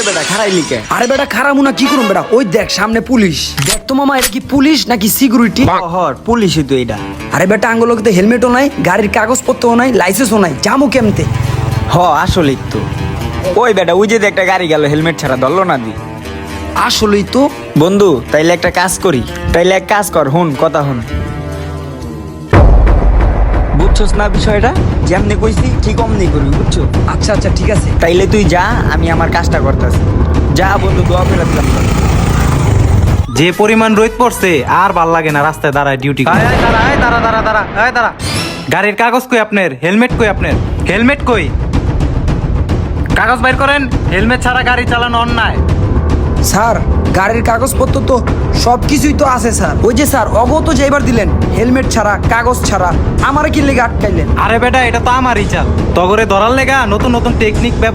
বেটা খারাই লিখে। আরে বেটা খারাপ না কি করুন বেটা, ওই দেখ সামনে পুলিশ। দেখ তো মামা, এটা কি পুলিশ নাকি সিকিউরিটি? হর পুলিশই তো এটা। আরে বেটা আঙ্গুলোকে তো হেলমেটও নাই, গাড়ির কাগজপত্রও নাই, লাইসেন্সও নাই, যামু কেমতে? হ আসলেই তো। ওই বেটা ওই যে একটা গাড়ি গেল হেলমেট ছাড়া, ধরলো না দি। আসলেই তো। বন্ধু তাইলে একটা কাজ করি, তাইলে এক কাজ কর, হুন কথা হুন। বুঝছস না বিষয়টা? যেমনি কইছি ঠিক অমনি করবি, বুঝছো? আচ্ছা আচ্ছা ঠিক আছে। তাইলে তুই যা, আমি আমার কাজটা করতেছি। যা বন্ধু, দোয়া করে দিলাম তোর। যে পরিমাণ রোদ পড়ছে আর ভাল লাগে না রাস্তায় দাঁড়ায় ডিউটি করে। দাঁড়া গাড়ির কাগজ কই আপনার? হেলমেট কই আপনার? হেলমেট কই? কাগজ বাইর করেন। হেলমেট ছাড়া গাড়ি চালানো অন্যায়। স্যার গাড়ির কাগজপত্র তো সবকিছুই তো আছে স্যার। ওই যে স্যার অগত যে এবার দিলেন হেলমেট ছাড়া, কাগজ ছাড়া, আমার কি লেগে আটকাইলেন? আরে বেটা এটা তো আমারই চাল। তগরে ধরার লেগা নতুন নতুন টেকনিক ব্যবহার